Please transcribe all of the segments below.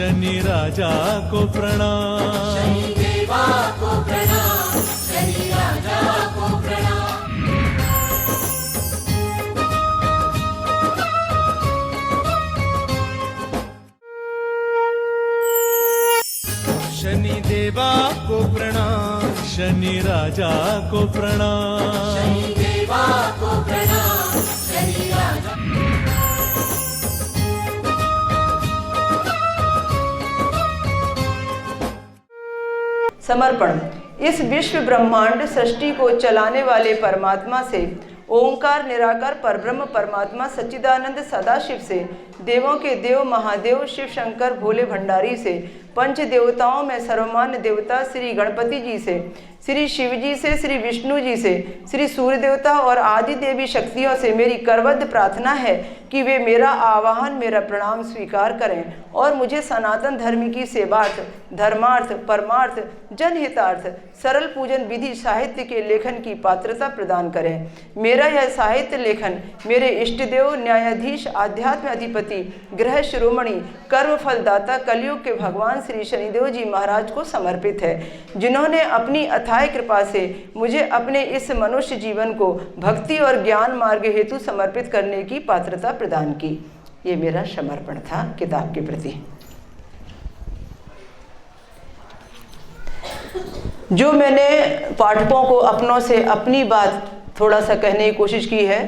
शनि राजा को प्रणाम, शनि देवा को प्रणाम, शनि राजा को प्रणाम। शनि देवा को प्रणाम, शनि राजा को प्रणाम, शनि देवा को प्रणाम, शनि राजा। समर्पण। इस विश्व ब्रह्मांड सृष्टि को चलाने वाले परमात्मा से, ओंकार निराकार परब्रह्म परमात्मा सच्चिदानंद सदाशिव से, देवों के देव महादेव शिव शंकर भोले भंडारी से, पंच देवताओं में सर्वमान्य देवता श्री गणपति जी से, श्री शिव जी से, श्री विष्णु जी से, श्री सूर्य देवता और आदि देवी शक्तियों से मेरी करबद्ध प्रार्थना है कि वे मेरा आवाहन, मेरा प्रणाम स्वीकार करें और मुझे सनातन धर्म की सेवार्थ, धर्मार्थ, परमार्थ, जनहितार्थ सरल पूजन विधि साहित्य के लेखन की पात्रता प्रदान करें। मेरा यह साहित्य लेखन मेरे इष्टदेव, न्यायाधीश, आध्यात्म अधिपति, ग्रह शिरोमणि, कर्म फलदाता, कलयुग के भगवान श्री शनिदेव जी महाराज को समर्पित है, जिन्होंने अपनी अथाह कृपा से मुझे अपने इस मनुष्य जीवन को भक्ति और ज्ञान मार्ग हेतु समर्पित करने की पात्रता प्रदान की। ये मेरा समर्पण था किताब के प्रति। जो मैंने पाठकों को अपनों से अपनी बात थोड़ा सा कहने की कोशिश की है,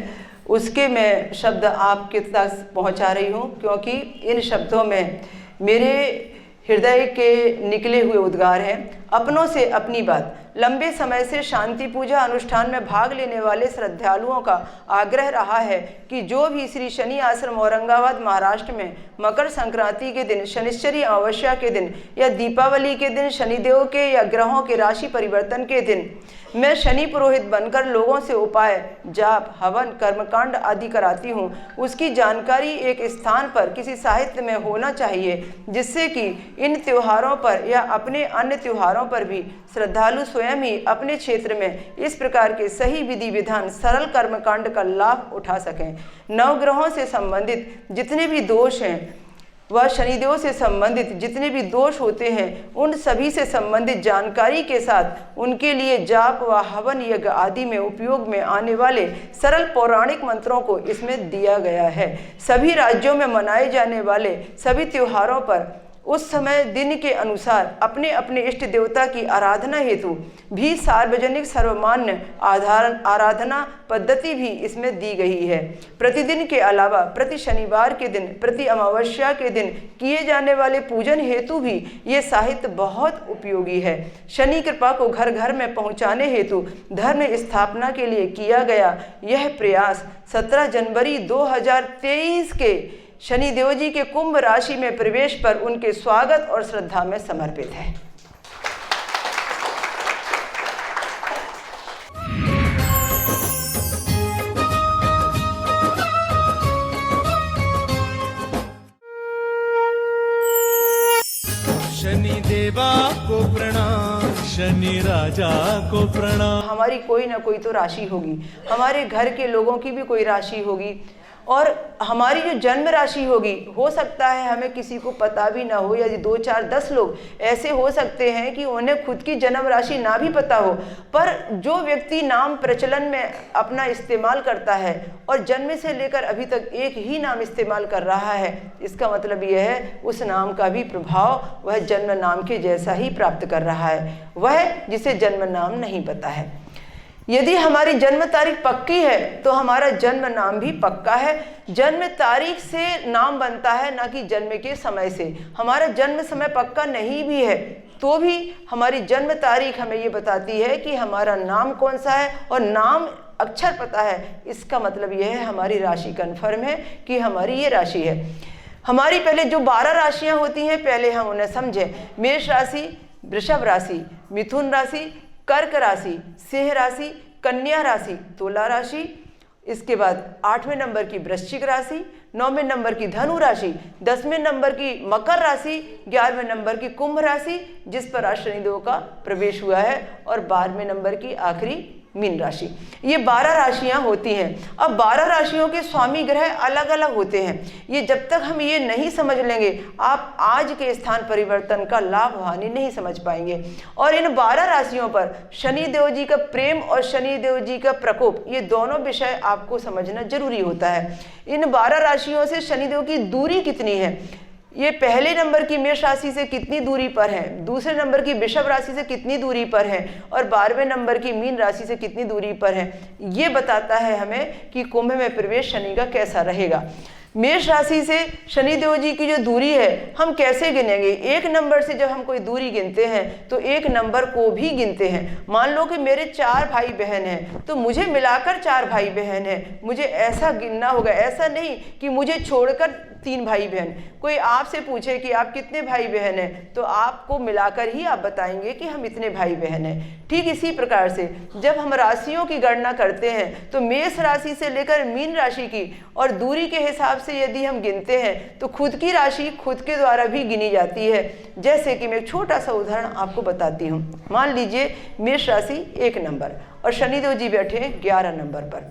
उसके मैं शब्द आपके तक पहुंचा रही हूं, क्योंकि इन शब्दों में मेरे हृदय के निकले हुए उद्गार हैं। अपनों से अपनी बात। लंबे समय से शांति पूजा अनुष्ठान में भाग लेने वाले श्रद्धालुओं का आग्रह रहा है कि जो भी श्री शनि आश्रम औरंगाबाद महाराष्ट्र में मकर संक्रांति के दिन, शनिश्चरी अमावस्या के दिन या दीपावली के दिन, शनिदेव के या ग्रहों के राशि परिवर्तन के दिन मैं शनि पुरोहित बनकर लोगों से उपाय, जाप, हवन, कर्मकांड आदि कराती हूँ, उसकी जानकारी एक स्थान पर किसी साहित्य में होना चाहिए, जिससे कि इन त्योहारों पर या अपने अन्य त्योहारों पर भी श्रद्धालु स्वयं ही अपने क्षेत्र में इस प्रकार के सही विधि विधान, सरल कर्मकांड का लाभ उठा सकें। नवग्रहों से संबंधित जितने भी दोष हैं वह शनिदेव से संबंधित जितने भी दोष होते हैं, उन सभी से संबंधित जानकारी के साथ उनके लिए जाप व हवन यज्ञ आदि में उपयोग में आने वाले सरल पौराणिक मंत्रों को इसमें दिया गया है। सभी राज्यों में मनाए जाने वाले सभी त्योहारों पर उस समय दिन के अनुसार अपने अपने इष्ट देवता की आराधना हेतु भी सार्वजनिक सर्वमान्य आराधना पद्धति भी इसमें दी गई है। प्रतिदिन के अलावा प्रति शनिवार के दिन, प्रति अमावस्या के दिन किए जाने वाले पूजन हेतु भी ये साहित्य बहुत उपयोगी है। शनि कृपा को घर घर में पहुंचाने हेतु धर्म स्थापना के लिए किया गया यह प्रयास 17 जनवरी 2023 के शनिदेव जी के कुंभ राशि में प्रवेश पर उनके स्वागत और श्रद्धा में समर्पित है। शनि देवा को प्रणाम, शनि राजा को प्रणाम। हमारी कोई ना कोई तो राशि होगी, हमारे घर के लोगों की भी कोई राशि होगी और हमारी जो जन्म राशि होगी, हो सकता है हमें किसी को पता भी ना हो, या 2, 4, 10 लोग ऐसे हो सकते हैं कि उन्हें खुद की जन्म राशि ना भी पता हो, पर जो व्यक्ति नाम प्रचलन में अपना इस्तेमाल करता है और जन्म से लेकर अभी तक एक ही नाम इस्तेमाल कर रहा है, इसका मतलब यह है उस नाम का भी प्रभाव वह जन्म नाम के जैसा ही प्राप्त कर रहा है, वह जिसे जन्म नाम नहीं पता है। यदि हमारी जन्म तारीख पक्की है तो हमारा जन्म नाम भी पक्का है। जन्म तारीख से नाम बनता है, ना कि जन्म के समय से। हमारा जन्म समय पक्का नहीं भी है तो भी हमारी जन्म तारीख हमें ये बताती है कि हमारा नाम कौन सा है, और नाम अक्षर पता है, इसका मतलब यह है हमारी राशि कन्फर्म है कि हमारी ये राशि है। हमारी पहले जो 12 राशियाँ होती हैं, पहले हम उन्हें समझें। मेष राशि, वृषभ राशि, मिथुन राशि, कर्क राशि, सिंह राशि, कन्या राशि, तुला राशि, इसके बाद 8वें नंबर की वृश्चिक राशि, 9वें नंबर की धनु राशि, 10वें नंबर की मकर राशि, 11वें नंबर की कुंभ राशि जिस पर आज शनिदेव का प्रवेश हुआ है, और 12वें नंबर की आखिरी मीन राशि। ये 12 राशियां होती हैं। अब 12 राशियों के स्वामी ग्रह अलग अलग होते हैं। ये जब तक हम ये नहीं समझ लेंगे, आप आज के स्थान परिवर्तन का लाभ हानि नहीं समझ पाएंगे। और इन 12 राशियों पर शनिदेव जी का प्रेम और शनिदेव जी का प्रकोप, ये दोनों विषय आपको समझना जरूरी होता है। इन 12 राशियों से शनिदेव की दूरी कितनी है, ये पहले नंबर की मेष राशि से कितनी दूरी पर है, दूसरे नंबर की वृषभ राशि से कितनी दूरी पर है, और 12वें नंबर की मीन राशि से कितनी दूरी पर है, ये बताता है हमें कि कुंभ में प्रवेश शनि का कैसा रहेगा। मेष राशि से शनिदेव जी की जो दूरी है हम कैसे गिनेंगे? एक नंबर से जब हम कोई दूरी गिनते हैं तो एक नंबर को भी गिनते हैं। मान लो कि मेरे 4 भाई बहन हैं तो मुझे मिलाकर 4 भाई बहन हैं, मुझे ऐसा गिनना होगा। ऐसा नहीं कि मुझे छोड़कर 3 भाई बहन। कोई आपसे पूछे कि आप कितने भाई बहन हैं तो आपको मिलाकर ही आप बताएंगे कि हम इतने भाई बहन हैं। ठीक इसी प्रकार से जब हम राशियों की गणना करते हैं तो मेष राशि से लेकर मीन राशि की और दूरी के हिसाब से यदि हम गिनते हैं तो खुद की राशि खुद के द्वारा भी गिनी जाती है। जैसे कि मैं एक छोटा सा उदाहरण आपको बताती हूँ। मान लीजिए मेष राशि 1 नंबर और शनिदेव जी बैठे हैं 11 नंबर पर।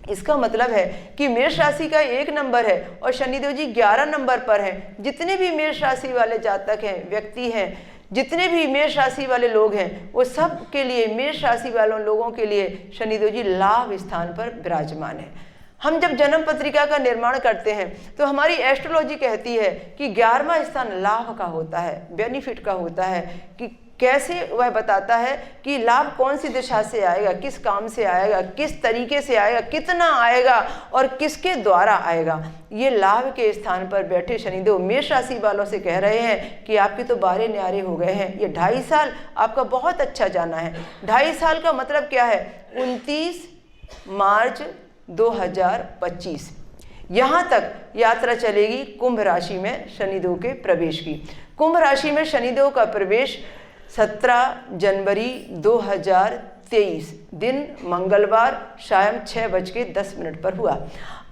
इसका मतलब है कि मेष राशि का 1 नंबर है और शनिदेव जी 11 नंबर पर हैं। जितने भी मेष राशि वाले जातक हैं, व्यक्ति हैं, जितने भी मेष राशि वाले लोग हैं, वो सब के लिए, मेष राशि वालों लोगों के लिए शनिदेव जी लाभ स्थान पर विराजमान है। हम जब जन्म पत्रिका का निर्माण करते हैं तो हमारी एस्ट्रोलॉजी कहती है कि 11वां स्थान लाभ का होता है, बेनिफिट का होता है। कि कैसे वह बताता है कि लाभ कौन सी दिशा से आएगा, किस काम से आएगा, किस तरीके से आएगा, कितना आएगा और किसके द्वारा आएगा। ये लाभ के स्थान पर बैठे शनिदेव मेष राशि वालों से कह रहे हैं कि आपके तो 12 न्यारे हो गए हैं। ये 2.5 साल आपका बहुत अच्छा जाना है। 2.5 साल का मतलब क्या है? 29 मार्च 2025 यहाँ तक यात्रा चलेगी कुंभ राशि में शनिदेव के प्रवेश की। कुंभ राशि में शनिदेव का प्रवेश 17 जनवरी 2023 दिन मंगलवार शाम 6:10 पर हुआ।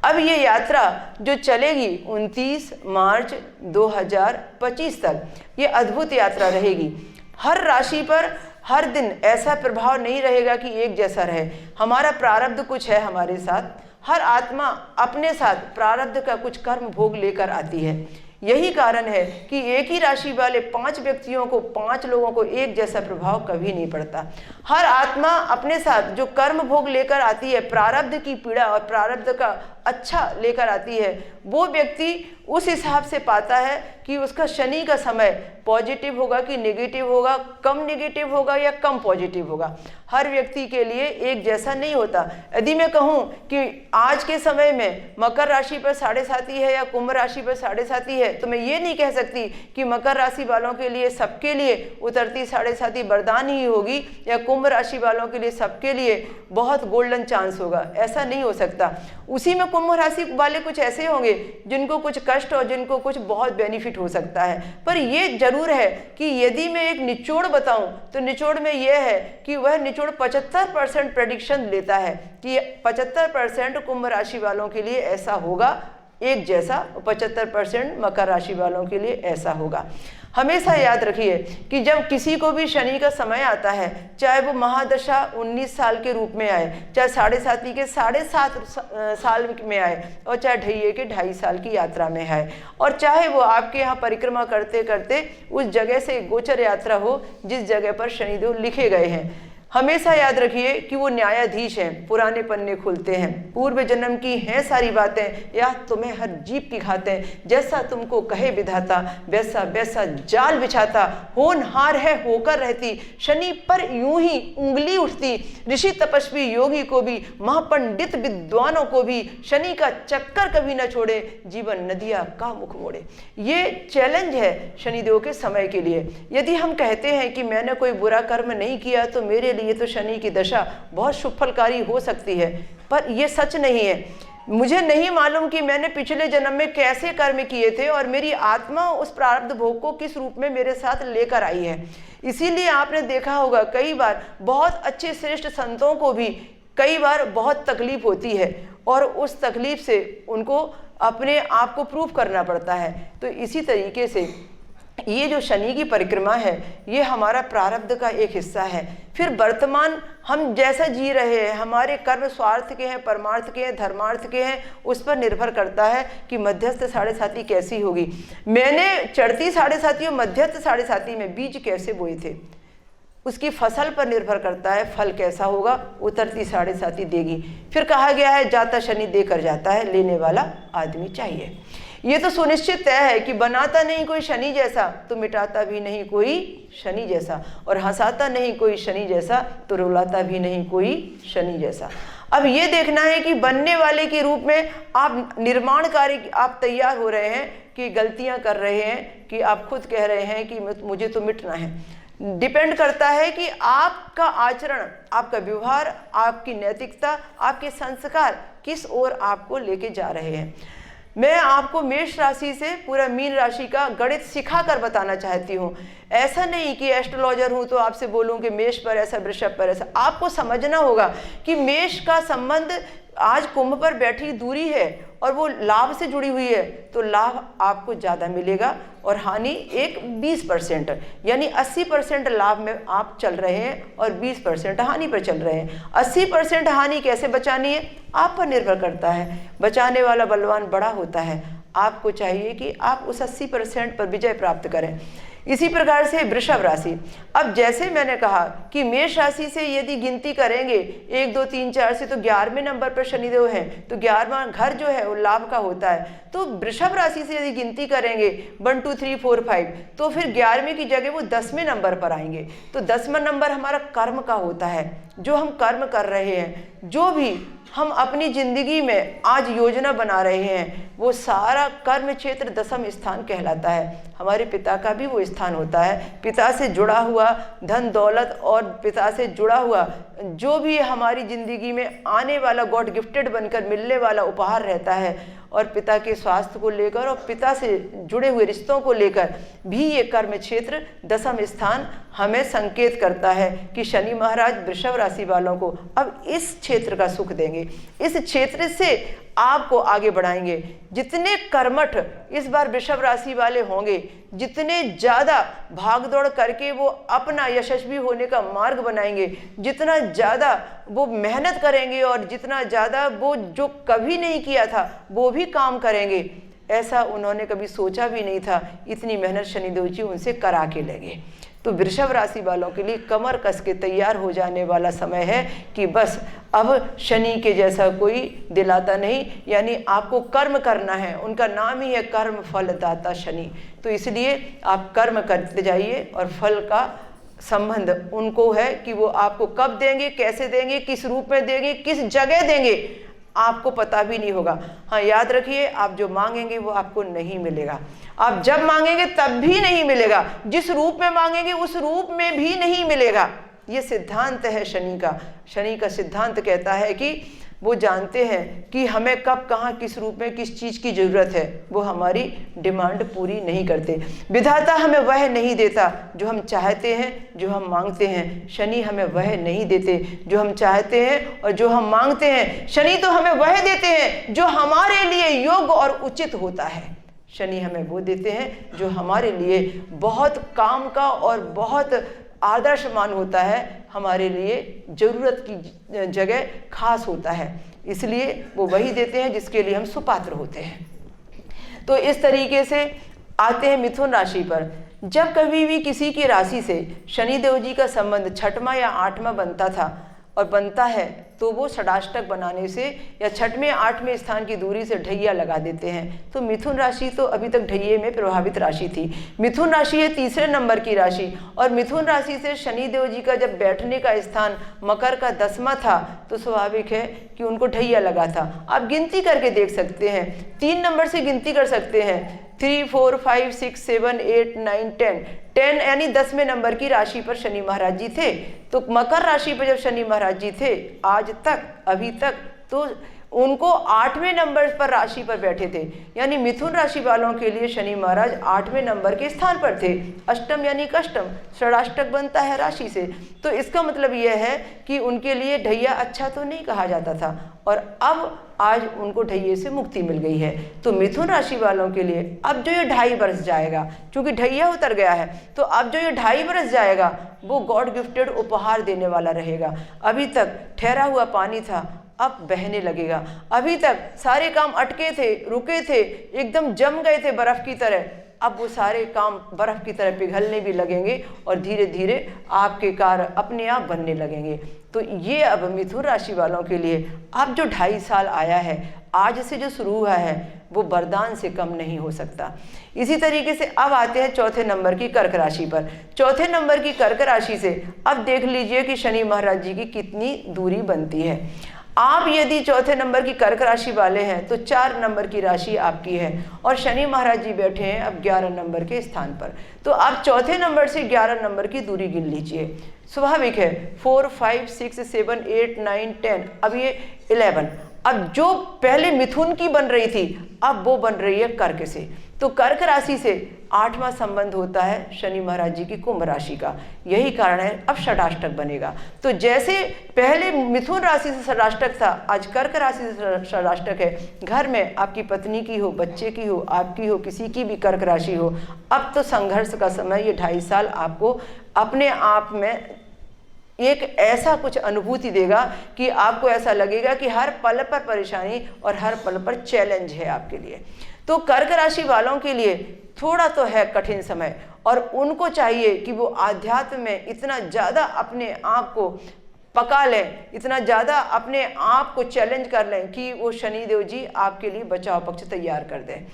अब ये यात्रा जो चलेगी 29 मार्च 2025 तक, ये अद्भुत यात्रा रहेगी। हर राशि पर हर दिन ऐसा प्रभाव नहीं रहेगा कि एक जैसा रहे। हमारा प्रारब्ध कुछ है हमारे साथ। हर आत्मा अपने साथ प्रारब्ध का कुछ कर्म भोग लेकर आती है। यही कारण है कि एक ही राशि वाले 5 व्यक्तियों को, 5 लोगों को एक जैसा प्रभाव कभी नहीं पड़ता। हर आत्मा अपने साथ जो कर्म भोग लेकर आती है, प्रारब्ध की पीड़ा और प्रारब्ध का अच्छा लेकर आती है, वो व्यक्ति उस हिसाब से पाता है कि उसका शनि का समय पॉजिटिव होगा कि नेगेटिव होगा, कम नेगेटिव होगा या कम पॉजिटिव होगा। हर व्यक्ति के लिए एक जैसा नहीं होता। यदि मैं कहूँ कि आज के समय में मकर राशि पर 7.5 है या कुंभ राशि पर 7.5 है, तो मैं ये नहीं कह सकती कि मकर राशि वालों के लिए सबके लिए उतरती 7.5 वरदान ही होगी या कुंभ राशि वालों के लिए सबके लिए बहुत गोल्डन चांस होगा। ऐसा नहीं हो सकता। उसी में कुंभ राशि वाले कुछ ऐसे होंगे जिनको कुछ कष्ट और जिनको कुछ बहुत बेनिफिट हो सकता है। पर ये जरूर है कि यदि मैं एक निचोड़ बताऊं तो निचोड़ में यह है कि वह निचोड़ 75% प्रेडिक्शन देता है कि 75% कुंभ राशि वालों के लिए ऐसा होगा एक जैसा, 75% मकर राशि वालों के लिए ऐसा होगा। हमेशा याद रखिए कि जब किसी को भी शनि का समय आता है, चाहे वो महादशा 19 साल के रूप में आए, चाहे 7.5 के 7.5 साल में आए, और चाहे ढैये के 2.5 साल की यात्रा में आए, और चाहे वो आपके यहाँ परिक्रमा करते करते उस जगह से गोचर यात्रा हो जिस जगह पर शनिदेव लिखे गए हैं। हमेशा याद रखिए कि वो न्यायाधीश हैं। पुराने पन्ने खुलते हैं, पूर्व जन्म की हैं सारी बातें, या तुम्हें हर जीप की खाते, जैसा तुमको कहे विधाता वैसा वैसा जाल बिछाता, होनहार है होकर रहती, शनि पर यूं ही उंगली उठती, ऋषि तपस्वी योगी को भी, महापंडित विद्वानों को भी शनि का चक्कर कभी न छोड़े, जीवन नदिया का मुख मोड़े। ये चैलेंज है शनिदेव के समय के लिए। यदि हम कहते हैं कि मैंने कोई बुरा कर्म नहीं किया तो मेरे लिए तो शनि की दशा बहुत शुभ फलकारी हो सकती है, पर यह सच नहीं है। मुझे नहीं मालूम कि मैंने पिछले जन्म में कैसे कर्म किए थे और मेरी आत्मा उस प्रारब्ध भोग को किस रूप में मेरे साथ लेकर आई है। इसीलिए आपने देखा होगा कई बार बहुत अच्छे श्रेष्ठ संतों को भी कई बार बहुत तकलीफ होती है और उस तकलीफ से उनको अपने आप को प्रूफ करना पड़ता है। तो इसी तरीके से ये जो शनि की परिक्रमा है ये हमारा प्रारब्ध का एक हिस्सा है। फिर वर्तमान हम जैसा जी रहे हैं, हमारे कर्म स्वार्थ के हैं, परमार्थ के हैं, धर्मार्थ के हैं, उस पर निर्भर करता है कि मध्यस्थ साढ़े साथी कैसी होगी। मैंने चढ़ती साढ़े साथी और मध्यस्थ साढ़े साथी में बीज कैसे बोए थे, उसकी फसल पर निर्भर करता है फल कैसा होगा। उतरती साढ़े साथी देगी। फिर कहा गया है जाता शनि देकर जाता है, लेने वाला आदमी चाहिए। ये तो सुनिश्चित तय है कि बनाता नहीं कोई शनि जैसा तो मिटाता भी नहीं कोई शनि जैसा, और हंसाता नहीं कोई शनि जैसा तो रुलाता भी नहीं कोई शनि जैसा। अब ये देखना है कि बनने वाले के रूप में आप निर्माण कार्य आप तैयार हो रहे हैं कि गलतियां कर रहे हैं, कि आप खुद कह रहे हैं कि मुझे तो मिटना है। डिपेंड करता है कि आपका आचरण, आपका व्यवहार, आपकी नैतिकता, आपके संस्कार किस ओर आपको लेके जा रहे हैं। मैं आपको मेष राशि से पूरा मीन राशि का गणित सिखा कर बताना चाहती हूँ। ऐसा नहीं कि एस्ट्रोलॉजर हूँ तो आपसे बोलूँ कि मेष पर ऐसा, वृषभ पर ऐसा। आपको समझना होगा कि मेष का संबंध आज कुंभ पर बैठी दूरी है और वो लाभ से जुड़ी हुई है, तो लाभ आपको ज़्यादा मिलेगा और हानि एक 20%, यानी 80% लाभ में आप चल रहे हैं और 20% हानि पर चल रहे हैं। 80% हानि कैसे बचानी है आप पर निर्भर करता है। बचाने वाला बलवान बड़ा होता है। आपको चाहिए कि आप उस 80% पर विजय प्राप्त करें। इसी प्रकार से वृषभ राशि, अब जैसे मैंने कहा कि मेष राशि से यदि गिनती करेंगे 1 2 3 4 से, तो 11वें नंबर पर शनिदेव हैं, तो 11वां घर जो है वो लाभ का होता है। तो वृषभ राशि से यदि गिनती करेंगे 1 2 3 4 5, तो फिर 11वें की जगह वो 10वें नंबर पर आएंगे। तो 10वां नंबर हमारा कर्म का होता है, जो हम कर्म कर रहे हैं, जो भी हम अपनी जिंदगी में आज योजना बना रहे हैं, वो सारा कर्म क्षेत्र 10वां स्थान कहलाता है। हमारे पिता का भी वो स्थान होता है। पिता से जुड़ा हुआ धन दौलत और पिता से जुड़ा हुआ जो भी हमारी जिंदगी में आने वाला गॉड गिफ्टेड बनकर मिलने वाला उपहार रहता है, और पिता के स्वास्थ्य को लेकर और पिता से जुड़े हुए रिश्तों को लेकर भी ये कर्म क्षेत्र 10वां स्थान हमें संकेत करता है कि शनि महाराज वृषभ राशि वालों को अब इस क्षेत्र का सुख देंगे, इस क्षेत्र से आपको आगे बढ़ाएंगे। जितने कर्मठ इस बार वृषभ राशि वाले होंगे, जितने ज़्यादा भागदौड़ करके वो अपना यशस्वी होने का मार्ग बनाएंगे, जितना ज़्यादा वो मेहनत करेंगे और जितना ज़्यादा वो जो कभी नहीं किया था वो भी काम करेंगे, ऐसा उन्होंने कभी सोचा भी नहीं था। इतनी मेहनत शनिदेव जी उनसे करा के लगे। तो वृषभ राशि वालों के लिए कमर कस के तैयार हो जाने वाला समय है कि बस अब शनि के जैसा कोई दिलाता नहीं, यानी आपको कर्म करना है। उनका नाम ही है कर्म फलदाता शनि। तो इसलिए आप कर्म करते जाइए और फल का संबंध उनको है कि वो आपको कब देंगे, कैसे देंगे, किस रूप में देंगे, किस जगह देंगे, आपको पता भी नहीं होगा। हाँ, याद रखिए, आप जो मांगेंगे वो आपको नहीं मिलेगा। आप जब मांगेंगे तब भी नहीं मिलेगा, जिस रूप में मांगेंगे उस रूप में भी नहीं मिलेगा। ये सिद्धांत है शनि का। शनि का सिद्धांत कहता है कि वो जानते हैं कि हमें कब, कहाँ, किस रूप में किस चीज़ की ज़रूरत है। वो हमारी डिमांड पूरी नहीं करते। विधाता हमें वह नहीं देता जो हम चाहते हैं, जो हम मांगते हैं। शनि हमें वह नहीं देते जो हम चाहते हैं और जो हम मांगते हैं। शनि तो हमें वह देते हैं जो हमारे लिए योग्य और उचित होता है। शनि हमें वो देते हैं जो हमारे लिए बहुत काम का और बहुत आदर्शमान होता है, हमारे लिए ज़रूरत की जगह खास होता है। इसलिए वो वही देते हैं जिसके लिए हम सुपात्र होते हैं। तो इस तरीके से आते हैं मिथुन राशि पर। जब कभी भी किसी की राशि से शनिदेव जी का संबंध 6वां या 8वां बनता था और बनता है, तो वो षडाष्टक बनाने से या 6वें 8वें स्थान की दूरी से ढैया लगा देते हैं। तो मिथुन राशि तो अभी तक ढैये में प्रभावित राशि थी। मिथुन राशि है 3रे नंबर की राशि, और मिथुन राशि से शनिदेव जी का जब बैठने का स्थान मकर का 10वां था, तो स्वाभाविक है कि उनको ढैया लगा था। आप गिनती करके देख सकते हैं, 3 नंबर से गिनती कर सकते हैं। 3 4 5 6 7 8 9 10 यानी 10वें नंबर की राशि पर शनि महाराज जी थे। तो मकर राशि पर जब शनि महाराज जी थे आज तक, अभी तक, तो उनको 8वें नंबर पर राशि पर बैठे थे, यानी मिथुन राशि वालों के लिए शनि महाराज 8वें नंबर के स्थान पर थे। अष्टम यानी कष्टम, षडाष्टक बनता है राशि से, तो इसका मतलब यह है कि उनके लिए ढैया अच्छा तो नहीं कहा जाता था, और अब आज उनको ढैये से मुक्ति मिल गई है। तो मिथुन राशि वालों के लिए अब जो ये 2.5 बरस जाएगा, क्योंकि ढैया उतर गया है, तो अब जो ये 2.5 बरस जाएगा वो गॉड गिफ्टेड उपहार देने वाला रहेगा। अभी तक ठहरा हुआ पानी था, अब बहने लगेगा। अभी तक सारे काम अटके थे, रुके थे, एकदम जम गए थे बर्फ की तरह, अब वो सारे काम बर्फ की तरह पिघलने भी लगेंगे और धीरे धीरे आपके कार्य अपने आप बनने लगेंगे। तो ये अब मिथुन राशि वालों के लिए अब जो 2.5 साल आया है, आज से जो शुरू हुआ है, वो वरदान से कम नहीं हो सकता। इसी तरीके से अब आते हैं चौथे नंबर की कर्क राशि पर। चौथे नंबर की कर्क राशि से अब देख लीजिए कि शनि महाराज जी की कितनी दूरी बनती है। आप यदि चौथे नंबर की कर्क राशि वाले हैं तो 4 नंबर की राशि आपकी है, और शनि महाराज जी बैठे हैं अब 11 नंबर के स्थान पर। तो आप चौथे नंबर से 11 नंबर की दूरी गिन लीजिए। स्वाभाविक है 4, 5, 6, 7, 8, 9, 10, अब ये 11। अब जो पहले मिथुन की बन रही थी अब वो बन रही है कर्क से। तो कर्क राशि से 8वां संबंध होता है शनि महाराज जी की कुंभ राशि का, यही कारण है अब षडाष्टक बनेगा। तो जैसे पहले मिथुन राशि से षडाष्टक था, आज कर्क राशि से षडाष्टक है। घर में आपकी पत्नी की हो, बच्चे की हो, आपकी हो, किसी की भी कर्क राशि हो, अब तो संघर्ष का समय, ये 2.5 साल आपको अपने आप में एक ऐसा कुछ अनुभूति देगा कि आपको ऐसा लगेगा कि हर पल पर परेशानी और हर पल पर चैलेंज है आपके लिए। तो कर्क राशि वालों के लिए थोड़ा तो है कठिन समय, और उनको चाहिए कि वो आध्यात्म में इतना ज़्यादा अपने आप को पका लें, इतना ज़्यादा अपने आप को चैलेंज कर लें कि वो शनिदेव जी आपके लिए बचाव पक्ष तैयार कर दें।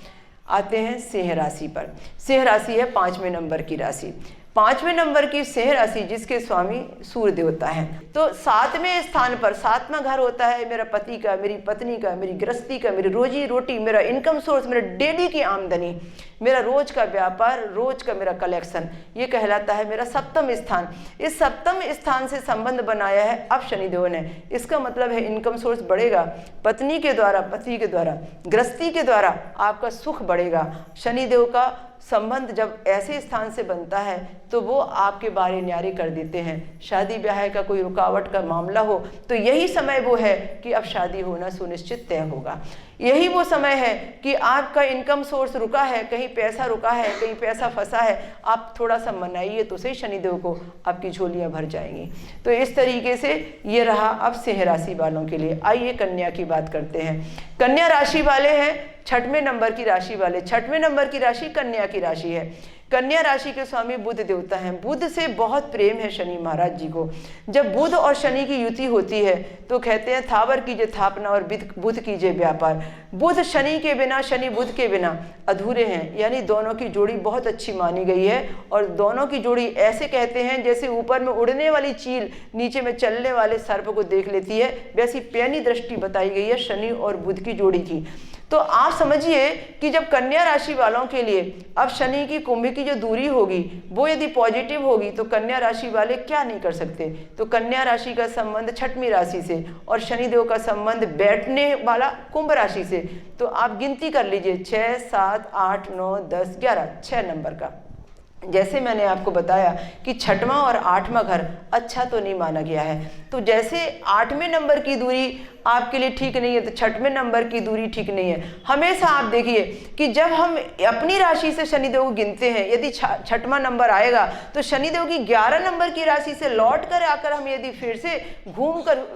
आते हैं सिंह राशि पर। सिंह राशि है 5वें नंबर की राशि। 5वें नंबर की सिंह राशि जिसके स्वामी सूर्य देवता है। तो 7वें स्थान पर, 7वां घर होता है मेरा पति का, मेरी पत्नी का, मेरी गृहस्थी का, मेरी रोजी रोटी, मेरा इनकम सोर्स, मेरा डेली की आमदनी, मेरा रोज का व्यापार, रोज का मेरा कलेक्शन, ये कहलाता है मेरा 7वां स्थान। इस 7वें स्थान से संबंध बनाया है अब शनिदेव ने। इसका मतलब है इनकम सोर्स बढ़ेगा, पत्नी के द्वारा, पति के द्वारा, गृहस्थी के द्वारा आपका सुख बढ़ेगा। शनिदेव का संबंध जब ऐसे स्थान से बनता है तो वो आपके बारे न्यारे कर देते हैं। शादी ब्याह का कोई रुकावट का मामला हो तो यही समय वो है कि अब शादी होना सुनिश्चित तय होगा। यही वो समय है कि आपका इनकम सोर्स रुका है, कहीं पैसा रुका है, कहीं पैसा फंसा है, आप थोड़ा सा मनाइए तो सही, शनिदेव को आपकी झोलियां भर जाएंगी। तो इस तरीके से ये रहा अब सिंह राशि वालों के लिए। आइए कन्या की बात करते हैं। कन्या राशि वाले हैं 6वें नंबर की राशि वाले। 6वें नंबर की राशि कन्या की राशि है। कन्या राशि के स्वामी बुध देवता हैं। बुध से बहुत प्रेम है शनि महाराज जी को। जब बुध और शनि की युति होती है तो कहते हैं थावर कीजिए स्थापना और बुध कीजिए व्यापार। बुध शनि के बिना, शनि बुध के बिना अधूरे हैं, यानी दोनों की जोड़ी बहुत अच्छी मानी गई है। और दोनों की जोड़ी ऐसे कहते हैं जैसे ऊपर में उड़ने वाली चील नीचे में चलने वाले सर्प को देख लेती है, वैसी पैनी दृष्टि बताई गई है शनि और बुध की जोड़ी की। तो आप समझिए कि जब कन्या राशि वालों के लिए अब शनि की कुंभ की जो दूरी होगी वो यदि पॉजिटिव होगी तो कन्या राशि वाले क्या नहीं कर सकते। तो कन्या राशि का संबंध 6वीं राशि से और शनिदेव का संबंध बैठने वाला कुंभ राशि से। तो आप गिनती कर लीजिए 6, 7, 8, 9, 10, 11, 6 नंबर का। जैसे मैंने आपको बताया कि 6वां और 8वां घर अच्छा तो नहीं माना गया है, तो जैसे 8वें नंबर की दूरी आपके लिए ठीक नहीं है तो 6वें नंबर की दूरी ठीक नहीं है। हमेशा आप देखिए कि जब हम अपनी राशि से शनिदेव को गिनते हैं, यदि 6वां नंबर आएगा तो शनिदेव की 11 नंबर की राशि से लौट कर आकर हम यदि फिर से घूम कर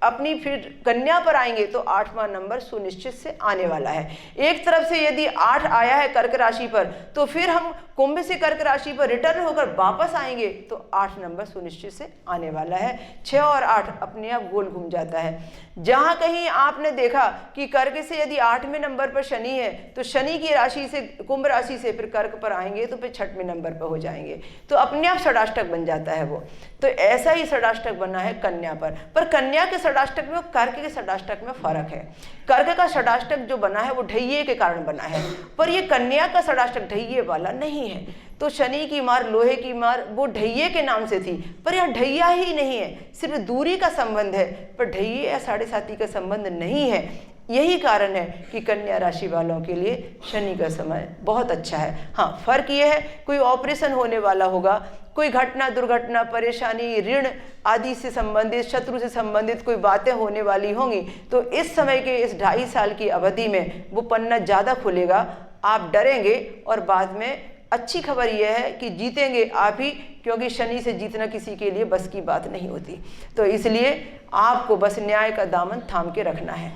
अपनी फिर कन्या पर आएंगे तो 8वां नंबर सुनिश्चित से आने वाला है। एक तरफ से यदि 8 आया है कर्क राशि पर तो फिर हम कुंभ से कर्क राशि पर रिटर्न होकर वापस आएंगे तो 8 नंबर सुनिश्चित से आने वाला है। 6 और 8 अपने आप गोल घूम जाता है। जहां कहीं आपने देखा कि कर्क से यदि 8वें नंबर पर शनि है तो शनि की राशि से कुंभ राशि से फिर कर्क पर आएंगे तो फिर 6वें नंबर पर हो जाएंगे, तो अपने आप षडाष्टक बन जाता है वो। तो ऐसा ही षडाष्टक बना है कन्या पर कन्या के षडाष्टक में और कर्क के षडाष्टक में फर्क है। कर्क का षडाष्टक जो बना है वो ढैये के कारण बना है, पर ये कन्या का षडाष्टक ढैये वाला नहीं है। तो शनि की मार, लोहे की मार वो ढैये के नाम से थी, पर यह ढैया ही नहीं है, सिर्फ दूरी का संबंध है, पर ढैये या 7.5 का संबंध नहीं है। यही कारण है कि कन्या राशि वालों के लिए शनि का समय बहुत अच्छा है। हाँ, फर्क ये है कोई ऑपरेशन होने वाला होगा, कोई घटना दुर्घटना परेशानी ऋण आदि से संबंधित शत्रु से संबंधित कोई बातें होने वाली होंगी, तो इस समय के इस 2.5 साल की अवधि में वो पन्ना ज़्यादा खुलेगा, आप डरेंगे और बाद में अच्छी खबर यह है कि जीतेंगे आप ही, क्योंकि शनि से जीतना किसी के लिए बस की बात नहीं होती। तो इसलिए आपको बस न्याय का दामन थाम के रखना है।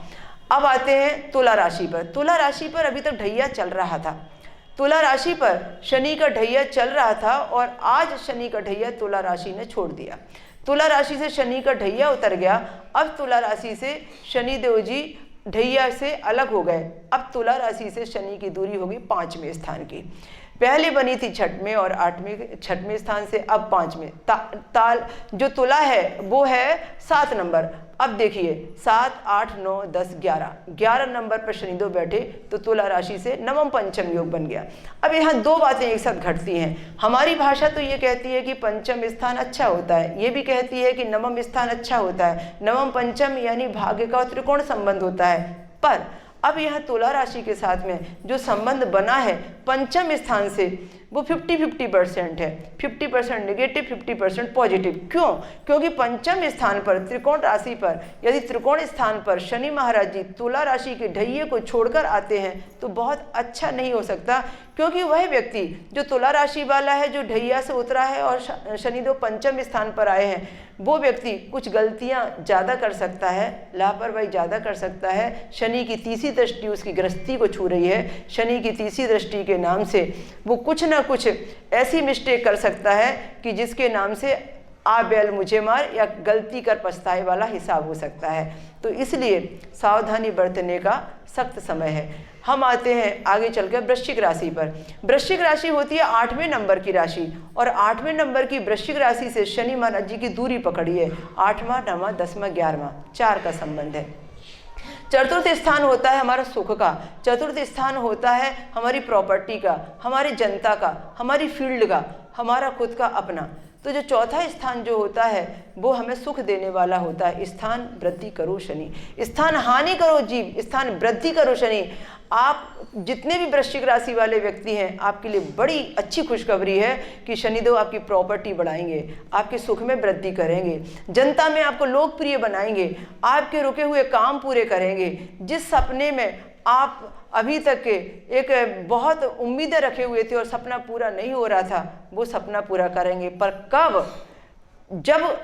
अब आते हैं तुला राशि पर। तुला राशि पर अभी तक ढैया चल रहा था, तुला राशि पर शनि का ढैया चल रहा था और आज शनि का ढैया तुला राशि ने छोड़ दिया। तुला राशि से शनि का ढैया उतर गया। अब तुला राशि से शनि देव जी ढैया से अलग हो गए। अब तुला राशि से शनि की दूरी होगी 5वें स्थान की। पहले बनी थी 6वें और 6वें स्थान से अब 5वें। ताल जो तुला है वो है 7 नंबर। अब देखिए 7, 8, 9, 10, 11 नंबर पर शनिदेव बैठे तो तुला राशि से नवम पंचम योग बन गया। अब यहाँ 2 बातें एक साथ घटती हैं। हमारी भाषा तो ये कहती है कि पंचम स्थान अच्छा होता है, ये भी कहती है कि नवम स्थान अच्छा होता है। नवम पंचम यानी भाग्य का त्रिकोण संबंध होता है, पर अब यह तुला राशि के साथ में जो संबंध बना है पंचम स्थान से वो 50-50% है। 50% नेगेटिव, 50% पॉजिटिव। क्यों? क्योंकि पंचम स्थान पर त्रिकोण राशि पर यदि त्रिकोण स्थान पर शनि महाराज जी तुला राशि के ढैये को छोड़कर आते हैं तो बहुत अच्छा नहीं हो सकता, क्योंकि वह व्यक्ति जो तुला राशि वाला है, जो ढैया से उतरा है और शनिदेव पंचम स्थान पर आए हैं, वो व्यक्ति कुछ गलतियां ज़्यादा कर सकता है, लापरवाही ज़्यादा कर सकता है। शनि की तीसरी दृष्टि उसकी गृहस्थी को छू रही है। शनि की तीसरी दृष्टि के नाम से वो कुछ ना कुछ ऐसी मिस्टेक कर सकता है कि जिसके नाम से आ बैल मुझे मार या गलती कर पछताए वाला हिसाब हो सकता है। तो इसलिए सावधानी बरतने का सख्त समय है। हम आते हैं आगे चलकर वृश्चिक राशि पर। वृश्चिक राशि होती है 8वें नंबर की राशि और 8वें नंबर की वृश्चिक राशि से शनि महाराज जी की दूरी पकड़ी है। 8वां, 9वां, 10वां, 11वां 4 का संबंध है। चतुर्थ स्थान होता है हमारा सुख का, चतुर्थ स्थान होता है हमारी प्रॉपर्टी का, हमारी जनता का, हमारी फील्ड का, हमारा खुद का अपना। तो जो चौथा स्थान जो होता है वो हमें सुख देने वाला होता है। स्थान वृद्धि करो शनि, स्थान हानि करो जीव, स्थान वृद्धि करो शनि। आप जितने भी वृश्चिक राशि वाले व्यक्ति हैं, आपके लिए बड़ी अच्छी खुशखबरी है कि शनिदेव आपकी प्रॉपर्टी बढ़ाएंगे, आपके सुख में वृद्धि करेंगे, जनता में आपको लोकप्रिय बनाएंगे, आपके रुके हुए काम पूरे करेंगे। जिस सपने में आप अभी तक के एक बहुत उम्मीदें रखे हुए थे और सपना पूरा नहीं हो रहा था, वो सपना पूरा करेंगे। पर कब? जब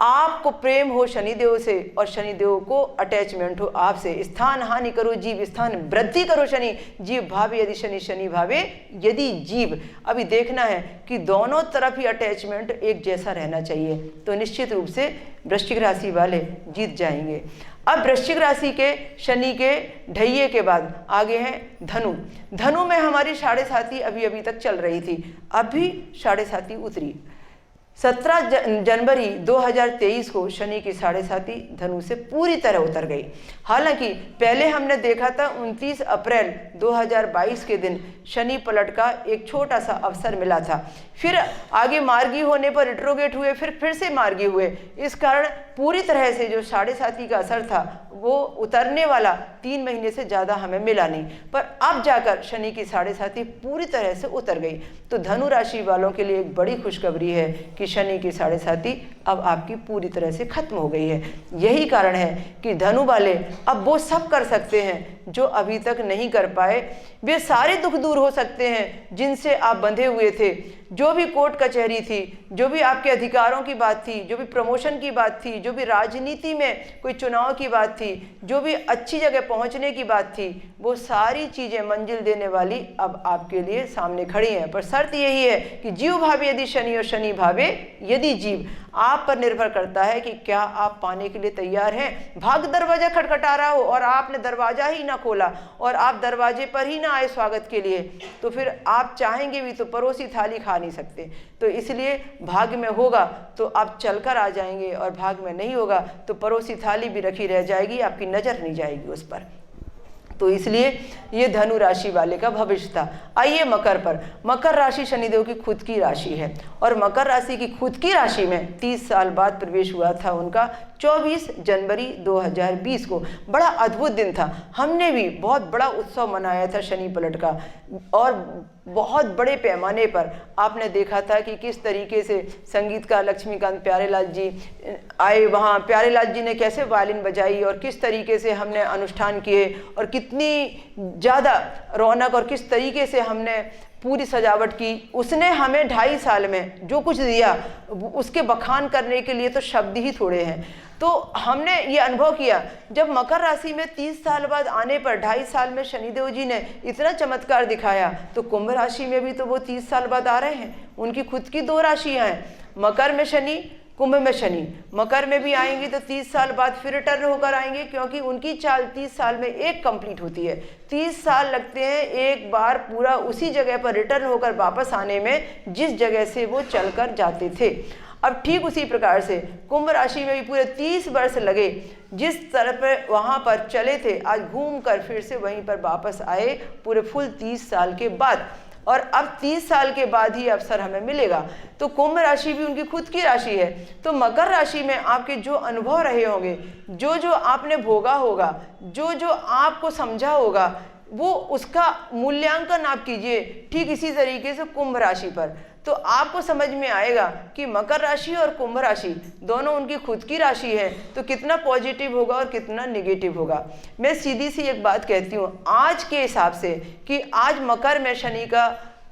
आपको प्रेम हो शनिदेव से और शनिदेव को अटैचमेंट हो आपसे। स्थान हानि करो जीव, स्थान वृद्धि करो शनि। जीव भावे यदि शनि, शनि भावे यदि जीव। अभी देखना है कि दोनों तरफ ही अटैचमेंट एक जैसा रहना चाहिए, तो निश्चित रूप से वृश्चिक राशि वाले जीत जाएंगे। अब वृश्चिक राशि के शनि के ढैये के बाद आगे हैं धनु। धनु में हमारी 7.5 अभी तक चल रही थी, अभी 7.5 उतरी। 17 जनवरी 2023 को शनि की 7.5 धनु से पूरी तरह उतर गई। हालांकि पहले हमने देखा था 29 अप्रैल 2022 के दिन शनि पलट का एक छोटा सा अवसर मिला था, फिर आगे मार्गी होने पर रिट्रोगेट हुए, फिर से मार्गी हुए। इस कारण पूरी तरह से जो 7.5 का असर था वो उतरने वाला 3 महीने से ज़्यादा हमें मिला नहीं, पर अब जाकर शनि की 7.5 पूरी तरह से उतर गई। तो धनु राशि वालों के लिए एक बड़ी खुशखबरी है कि शनि की 7.5 अब आपकी पूरी तरह से खत्म हो गई है। यही कारण है कि धनु वाले अब वो सब कर सकते हैं जो अभी तक नहीं कर पाए। वे सारे दुख दूर हो सकते हैं जिनसे आप बंधे हुए थे। जो भी कोर्ट कचहरी थी, जो भी आपके अधिकारों की बात थी, जो भी प्रमोशन की बात थी, जो भी राजनीति में कोई चुनाव की बात थी, जो भी अच्छी जगह पहुंचने की बात थी, वो सारी चीज़ें मंजिल देने वाली अब आपके लिए सामने खड़ी हैं। पर शर्त यही है कि जीव भावे यदि शनि और शनि भावे यदि जीव। आप पर निर्भर करता है कि क्या आप पाने के लिए तैयार हैं। भाग्य दरवाजा खटखटा रहा हो और आपने दरवाजा ही ना खोला और आप दरवाजे पर ही ना आए स्वागत के लिए, तो फिर आप चाहेंगे भी तो परोसी थाली खा नहीं सकते। तो इसलिए भाग्य में होगा तो आप चलकर आ जाएंगे और भाग्य में नहीं होगा तो परोसी थाली भी रखी रह जाएगी, आपकी नज़र नहीं जाएगी उस पर। तो इसलिए ये धनु राशि वाले का भविष्य था। आइए मकर पर। मकर राशि शनिदेव की खुद की राशि है और मकर राशि की खुद की राशि में 30 साल बाद प्रवेश हुआ था उनका 24 जनवरी 2020 को। बड़ा अद्भुत दिन था, हमने भी बहुत बड़ा उत्सव मनाया था शनि पलट का, और बहुत बड़े पैमाने पर आपने देखा था कि किस तरीके से संगीतकार लक्ष्मीकांत प्यारेलाल जी आए वहाँ, प्यारेलाल जी ने कैसे वायलिन बजाई और किस तरीके से हमने अनुष्ठान किए और कितनी ज़्यादा रौनक और किस तरीके से हमने पूरी सजावट की। उसने हमें 2.5 साल में जो कुछ दिया उसके बखान करने के लिए तो शब्द ही थोड़े हैं। तो हमने ये अनुभव किया जब मकर राशि में 30 साल बाद आने पर 2.5 साल में शनिदेव जी ने इतना चमत्कार दिखाया, तो कुंभ राशि में भी तो वो 30 साल बाद आ रहे हैं। उनकी खुद की 2 राशियाँ हैं, मकर में शनि, कुंभ में शनि। मकर में भी आएंगे तो 30 साल बाद फिर रिटर्न होकर आएंगे, क्योंकि उनकी चाल 30 साल में एक कंप्लीट होती है। 30 साल लगते हैं एक बार पूरा उसी जगह पर रिटर्न होकर वापस आने में जिस जगह से वो चलकर जाते थे। अब ठीक उसी प्रकार से कुंभ राशि में भी पूरे 30 वर्ष लगे, जिस तरह पर वहाँ पर चले थे आज घूम कर फिर से वहीं पर वापस आए पूरे फुल 30 साल के बाद, और अब 30 साल के बाद ही अवसर हमें मिलेगा। तो कुंभ राशि भी उनकी खुद की राशि है। तो मकर राशि में आपके जो अनुभव रहे होंगे, जो जो आपने भोगा होगा, जो जो आपको समझा होगा, वो उसका मूल्यांकन आप कीजिए ठीक इसी तरीके से कुंभ राशि पर। तो आपको समझ में आएगा कि मकर राशि और कुंभ राशि दोनों उनकी खुद की राशि है, तो कितना पॉजिटिव होगा और कितना नेगेटिव होगा। मैं सीधी सी एक बात कहती हूँ आज के हिसाब से कि आज मकर में शनि का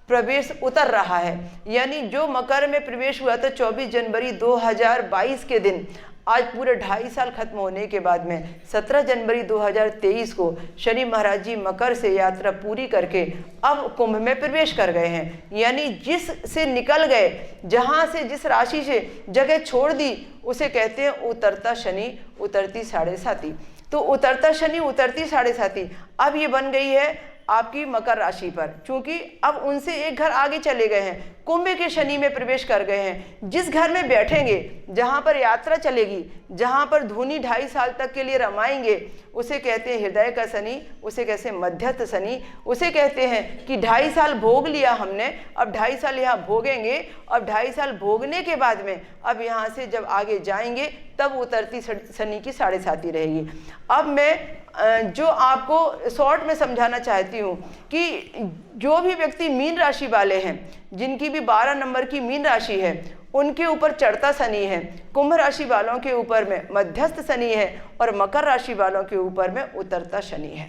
प्रवेश उतर रहा है, यानी जो मकर में प्रवेश हुआ था 24 जनवरी 2022 के दिन, आज पूरे 2.5 साल खत्म होने के बाद में 17 जनवरी 2023 को शनि महाराज जी मकर से यात्रा पूरी करके अब कुंभ में प्रवेश कर गए हैं। यानी जिस से निकल गए, जहां से जिस राशि से जगह छोड़ दी, उसे कहते हैं उतरता शनि उतरती 7.5। तो उतरता शनि उतरती 7.5 अब ये बन गई है आपकी मकर राशि पर, क्योंकि अब उनसे एक घर आगे चले गए हैं, कुंभ के शनि में प्रवेश कर गए हैं। जिस घर में बैठेंगे, जहां पर यात्रा चलेगी, जहां पर धुनी 2.5 साल तक के लिए रमाएंगे, उसे कहते हैं हृदय का शनि, उसे कहते हैं मध्यस्थ शनि, उसे कहते हैं कि 2.5 साल भोग लिया हमने, अब 2.5 साल यहाँ भोगेंगे, अब 2.5 साल भोगने के बाद में अब यहाँ से जब आगे जाएंगे तब उतरती शनि की 7.5 रहेगी। अब मैं जो आपको शॉर्ट में समझाना चाहती हूँ कि जो भी व्यक्ति मीन राशि वाले हैं, जिनकी भी 12 नंबर की मीन राशि है, उनके ऊपर चढ़ता शनि है, कुंभ राशि वालों के ऊपर में मध्यस्थ शनि है, और मकर राशि वालों के ऊपर में उतरता शनि है,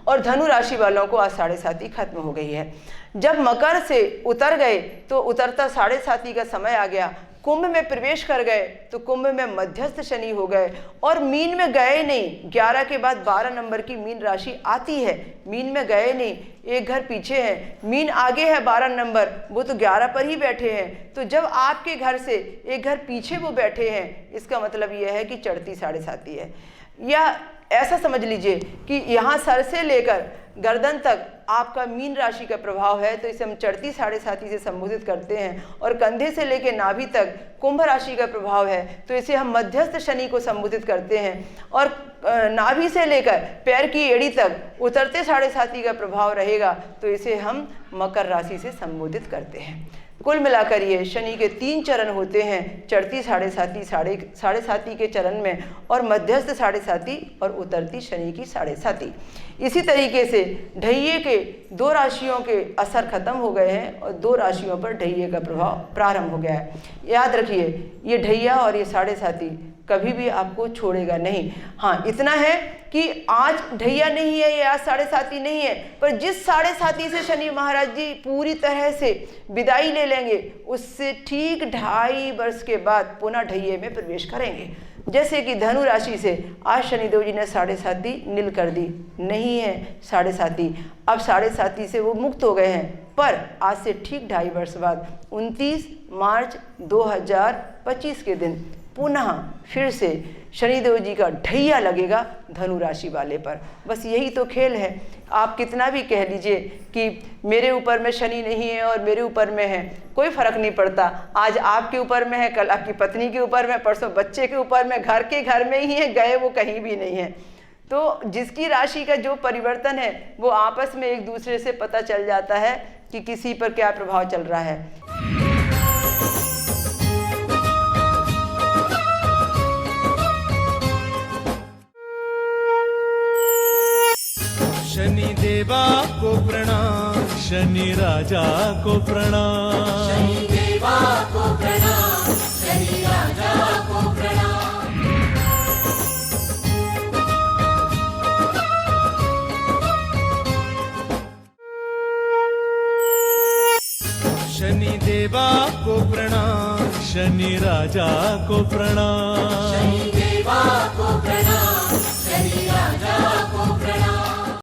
और धनु राशि वालों को आज 7.5 खत्म हो गई है। जब मकर से उतर गए तो उतरता 7.5 का समय आ गया, कुंभ में प्रवेश कर गए तो कुंभ में मध्यस्थ शनि हो गए, और मीन में गए नहीं। 11 के बाद 12 नंबर की मीन राशि आती है, मीन में गए नहीं, एक घर पीछे है। मीन आगे है 12 नंबर, वो तो 11 पर ही बैठे हैं। तो जब आपके घर से एक घर पीछे वो बैठे हैं, इसका मतलब यह है कि चढ़ती 7.5 है। या ऐसा समझ लीजिए कि यहाँ सर से लेकर गर्दन तक आपका मीन राशि का प्रभाव है, तो इसे हम चढ़ती 7.5 से संबोधित करते हैं। और कंधे से लेकर नाभि तक कुंभ राशि का प्रभाव है, तो इसे हम मध्यस्थ शनि को संबोधित करते हैं। और नाभि से लेकर पैर की एड़ी तक उतरते 7.5 का प्रभाव रहेगा, तो इसे हम मकर राशि से संबोधित करते हैं। कुल मिलाकर ये शनि के 3 चरण होते हैं, चढ़ती 7.5 के चरण में, और मध्यस्थ 7.5 और उतरती शनि की 7.5। इसी तरीके से ढैये के 2 राशियों के असर खत्म हो गए हैं और 2 राशियों पर ढैये का प्रभाव प्रारंभ हो गया है। याद रखिए, ये ढैया और ये 7.5 कभी भी आपको छोड़ेगा नहीं। हाँ, इतना है कि आज ढैया नहीं है, ये आज 7.5 नहीं है, पर जिस 7.5 से शनि महाराज जी पूरी तरह से विदाई ले लेंगे, उससे ठीक 2.5 वर्ष के बाद पुनः ढैये में प्रवेश करेंगे। जैसे कि धनु राशि से आज शनिदेव जी ने 7.5 नील कर दी, नहीं है 7.5, अब 7.5 से वो मुक्त हो गए हैं। पर आज से ठीक 2.5 वर्ष बाद 29 मार्च 2025 के दिन पुनः फिर से शनिदेव जी का ढैया लगेगा धनु राशि वाले पर। बस यही तो खेल है। आप कितना भी कह लीजिए कि मेरे ऊपर में शनि नहीं है और मेरे ऊपर में है, कोई फर्क नहीं पड़ता। आज आपके ऊपर में है, कल आपकी पत्नी के ऊपर में, परसों बच्चे के ऊपर में, घर के घर में ही है, गए वो कहीं भी नहीं है। तो जिसकी राशि का जो परिवर्तन है वो आपस में एक दूसरे से पता चल जाता है कि किसी पर क्या प्रभाव चल रहा है। देवा को प्रणाम, शनि राजा को प्रणाम। शनि देवा को प्रणाम, शनि राजा को प्रणाम। शनि देवा को प्रणाम, शनि राजा को प्रणाम।